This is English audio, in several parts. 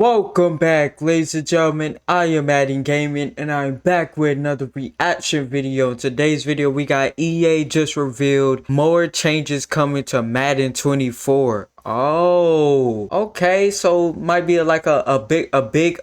Welcome back, ladies and gentlemen. I am Madden Gaming and I'm back with another reaction video. In today's video we got EA just revealed more changes coming to Madden 24. Oh, okay, so might be like a big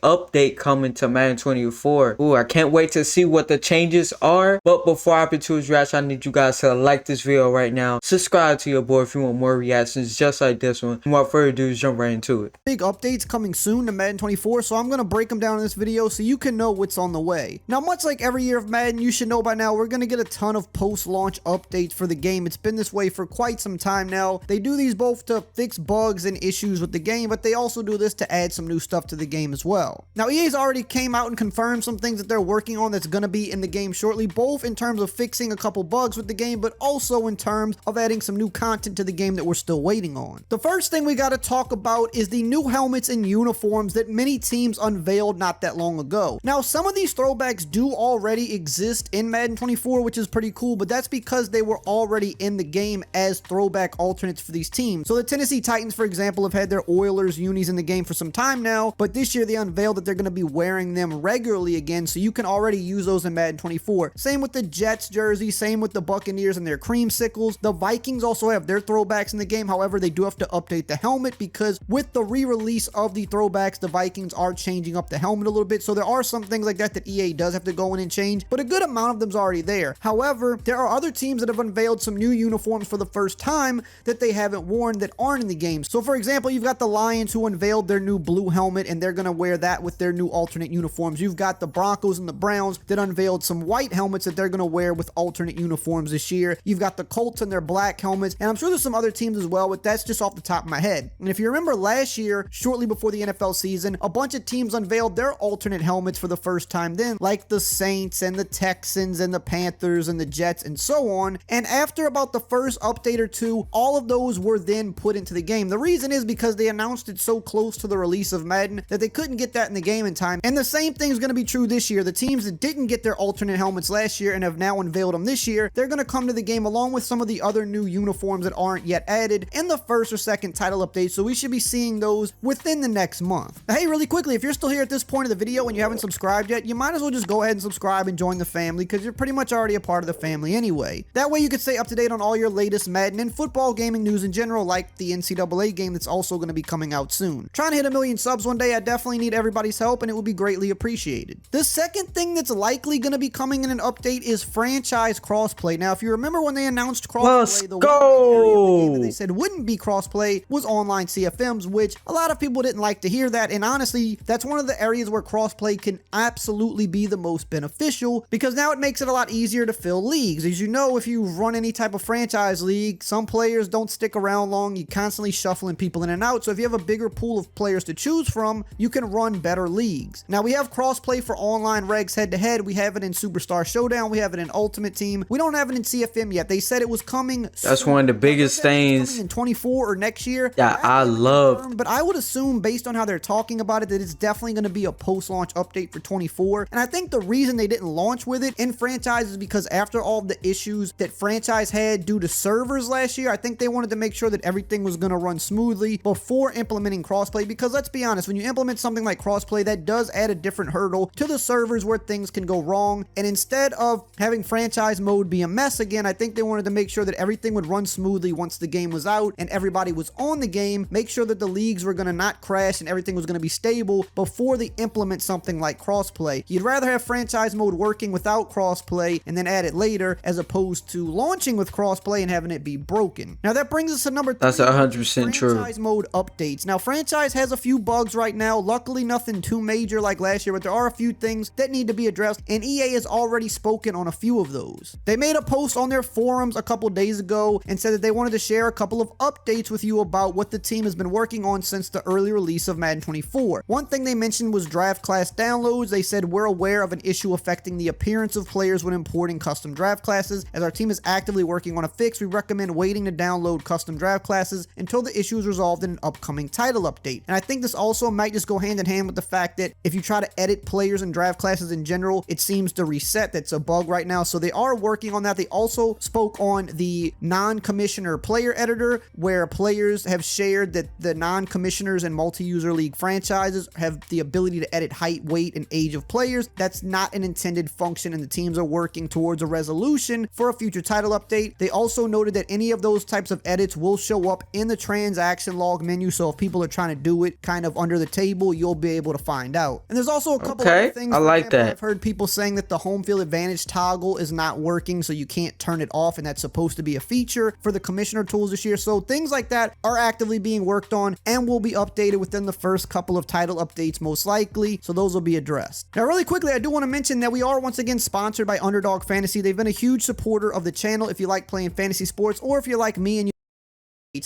update coming to Madden 24. Ooh, I can't wait to see what the changes are. But before I hop into his reaction, I need you guys to like this video right now, subscribe to your boy if you want more reactions just like this one. Without further ado, just jump right into it. Big updates coming soon to Madden 24, so I'm going to break them down in this video so you can know what's on the way. Now, much like every year of Madden, you should know by now we're going to get a ton of post-launch updates for the game. It's been this way for quite some time now. They do these both to fix bugs and issues with the game, but they also do this to add some new stuff to the game as well. Now, EA's already came out and confirmed some things that they're working on that's going to be in the game shortly, both in terms of fixing a couple bugs with the game, but also in terms of adding some new content to the game that we're still waiting on. The first thing we got to talk about is the new helmets and uniforms that many teams unveiled not that long ago. Now, some of these throwbacks do already exist in Madden 24, which is pretty cool, but that's because they were already in the game as throwback alternates for these teams. So the Tennessee Titans, for example, have had their Oilers unis in the game for some time now, but this year they unveiled that they're going to be wearing them regularly again, so you can already use those in Madden 24. Same with the Jets jersey, same with the Buccaneers and their creamsicles. The Vikings also have their throwbacks in the game, however, they do have to update the helmet because with the re-release of the throwbacks, the Vikings are changing up the helmet a little bit, so there are some things like that that EA does have to go in and change, but a good amount of them's already there. However, there are other teams that have unveiled some new uniforms for the first time that they haven't worn that aren't in the game. So for example, you've got the Lions who unveiled their new blue helmet and they're going to wear that with their new alternate uniforms. You've got the Broncos and the Browns that unveiled some white helmets that they're going to wear with alternate uniforms this year. You've got the Colts and their black helmets, and I'm sure there's some other teams as well, but that's just off the top of my head. And if you remember last year, shortly before the NFL season, a bunch of teams unveiled their alternate helmets for the first time then, like the Saints and the Texans and the Panthers and the Jets and so on. And after about the first update or two, all of those were then put into the game. The reason is because they announced it so close to the release of Madden that they couldn't get that in the game in time. And the same thing is going to be true this year. The teams that didn't get their alternate helmets last year and have now unveiled them this year, they're going to come to the game along with some of the other new uniforms that aren't yet added in the first or second title update. So we should be seeing those within the next month. Now, hey, really quickly, if you're still here at this point of the video and you haven't subscribed yet, you might as well just go ahead and subscribe and join the family because you're pretty much already a part of the family anyway. That way you can stay up to date on all your latest Madden and football gaming news in general, like the NCAA game that's also going to be coming out soon. Trying to hit 1 million subs one day, I definitely need everybody's help and it would be greatly appreciated. The second thing that's likely going to be coming in an update is franchise crossplay. Now, if you remember when they announced crossplay, the one area that they said wouldn't be crossplay was online CFMs, which a lot of people didn't like to hear that, and honestly, that's one of the areas where crossplay can absolutely be the most beneficial because now it makes it a lot easier to fill leagues. As you know, if you run any type of franchise league, some players don't stick around long. You're constantly shuffling people in and out, so if you have a bigger pool of players to choose from, you can run better leagues. Now, we have crossplay for online regs head-to-head. We have it in Superstar Showdown. We have it in Ultimate Team. We don't have it in CFM yet. They said it was coming That's soon. one of the biggest things in 24 or next year. that I love. But I would assume, based on how they're talking about it, that it's definitely going to be a post-launch update for 24. And I think the reason they didn't launch with it in franchise is because after all the issues that franchise had due to servers last year, I think they wanted to make sure that everything was going to run smoothly before implementing crossplay. Because let's be honest, when you implement something like crossplay, that does add a different hurdle to the servers where things can go wrong. And instead of having franchise mode be a mess again, I think they wanted to make sure that everything would run smoothly once the game was out and everybody was on the game, make sure that the leagues were going to not crash and everything was going to be stable before they implement something like crossplay. You'd rather have franchise mode working without crossplay and then add it later as opposed to launching with crossplay and having it be broken. Now that brings us to number 3. That's 100% true. Franchise mode updates. Now, franchise has a few bugs right now. Luckily, nothing too major like last year, but there are a few things that need to be addressed, and EA has already spoken on a few of those. They made a post on their forums a couple days ago and said that they wanted to share a couple of updates with you about what the team has been working on since the early release of Madden 24. One thing they mentioned was draft class downloads. They said, we're aware of an issue affecting the appearance of players when importing custom draft classes. As our team is actively working on a fix, we recommend waiting to download custom draft classes until the issue is resolved in an upcoming title update. And I think this also might just go hand in hand with the fact that if you try to edit players and draft classes in general, it seems to reset. That's a bug right now. So they are working on that. They also spoke on the non-commissioner player editor, where players have shared that the non-commissioners and multi-user league franchises have the ability to edit height, weight, and age of players. That's not an intended function, and the teams are working towards a resolution for a future title update. They also noted that any of those types of edits will show up in the transaction log menu, so if people are trying to do it kind of under the table, you'll be able to find out. And there's also a couple other things. I like that. I've heard people saying that the home field advantage toggle is not working, so you can't turn it off, and that's supposed to be a feature for the commissioner tools this year. So things like that are actively being worked on and will be updated within the first couple of title updates most likely, so those will be addressed. Now really quickly, I do want to mention that we are once again sponsored by Underdog Fantasy. They've been a huge supporter of the channel if you like playing fantasy sports, or if you're like me and you.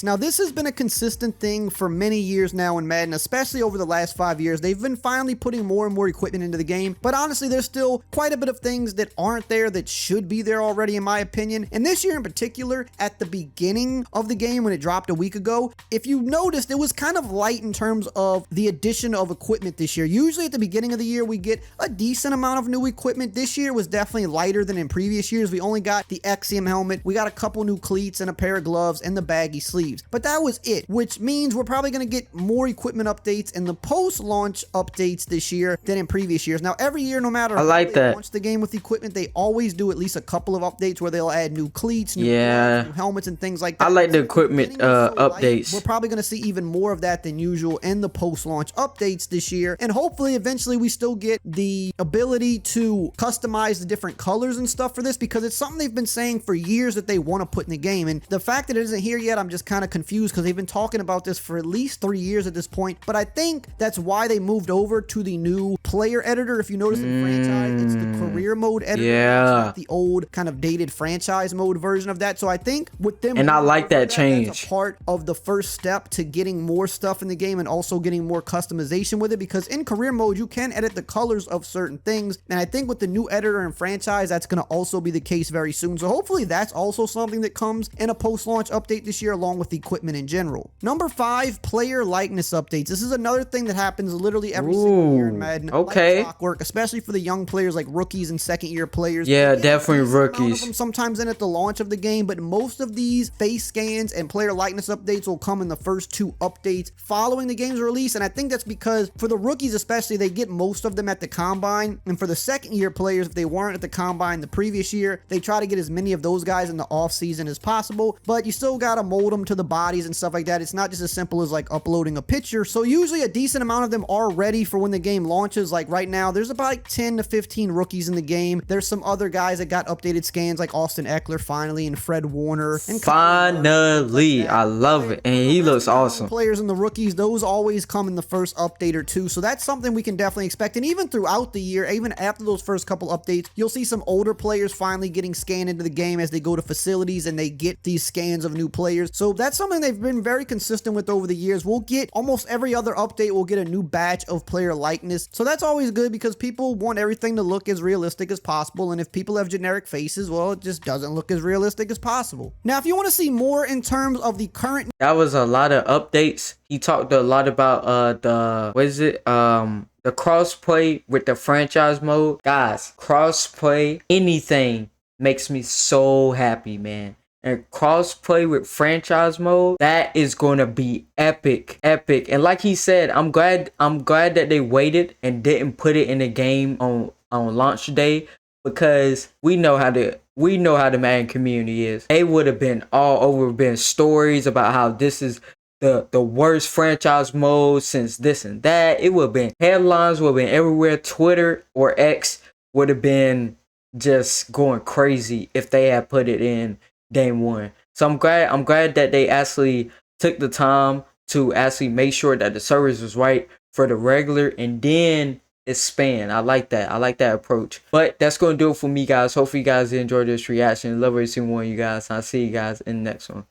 Now, this has been a consistent thing for many years now in Madden, especially over the last 5 years. They've been finally putting more and more equipment into the game, but honestly, there's still quite a bit of things that aren't there that should be there already, in my opinion. And this year in particular, at the beginning of the game when it dropped a week ago, if you noticed, it was kind of light in terms of the addition of equipment this year. Usually at the beginning of the year, we get a decent amount of new equipment. This year was definitely lighter than in previous years. We only got the XM helmet, we got a couple new cleats and a pair of gloves and the baggy sleeves. But that was it, which means we're probably going to get more equipment updates in the post-launch updates this year than in previous years. Now, every year, no matter how they launch the game with equipment, they always do at least a couple of updates where they'll add new cleats, new gloves, new helmets, and things like that. I like the equipment updates. We're probably going to see even more of that than usual in the post-launch updates this year. And hopefully, eventually, we still get the ability to customize the different colors and stuff for this, because it's something they've been saying for years that they want to put in the game. And the fact that it isn't here yet, I'm just kind of confused, because they've been talking about this for at least 3 years at this point. But I think that's why they moved over to the new player editor. If you notice in franchise, it's the career mode editor. It's not the old kind of dated franchise mode version of that. So I think with them, and I like that change. That's a part of the first step to getting more stuff in the game and also getting more customization with it, because in career mode, you can edit the colors of certain things. And I think with the new editor and franchise, that's going to also be the case very soon. So hopefully that's also something that comes in a post-launch update this year, along with the equipment in general. Number 5, player likeness updates. This is another thing that happens literally every single year in Madden. Okay. Like clockwork, especially for the young players like rookies and second-year players. Yeah, definitely rookies. Sometimes in at the launch of the game, but most of these face scans and player likeness updates will come in the first 2 updates following the game's release. And I think that's because for the rookies especially, they get most of them at the combine. And for the second-year players, if they weren't at the combine the previous year, they try to get as many of those guys in the off-season as possible. But you still got to mold them to the bodies and stuff like that. It's not just as simple as like uploading a picture. So usually a decent amount of them are ready for when the game launches. Like right now, there's about like 10 to 15 rookies in the game. There's some other guys that got updated scans like Austin Eckler finally, and Fred Warner. And finally, I love it. And he looks awesome. Players and the rookies, those always come in the first update or 2. So that's something we can definitely expect. And even throughout the year, even after those first couple updates, you'll see some older players finally getting scanned into the game as they go to facilities and they get these scans of new players. So that's something they've been very consistent with over the years. We'll get almost every other update, we'll get a new batch of player likeness. So that's always good, because people want everything to look as realistic as possible. And if people have generic faces, well, it just doesn't look as realistic as possible. Now, if you want to see more in terms of the current... That was a lot of updates. He talked a lot about the crossplay with the franchise mode. Guys, crossplay, anything makes me so happy, man. And crossplay with franchise mode, that is going to be epic. And like he said, I'm glad that they waited and didn't put it in the game on launch day, because we know how the Madden community is. They would have been all over, been stories about how this is the worst franchise mode since this and that. It would have been headlines, would have been everywhere. Twitter or X would have been just going crazy if they had put it in game 1. So I'm glad that they actually took the time to actually make sure that the service was right for the regular and then expand. I like that approach. But that's going to do it for me, guys. Hopefully you guys enjoyed this reaction. Love every single one of you guys. I'll see you guys in the next one.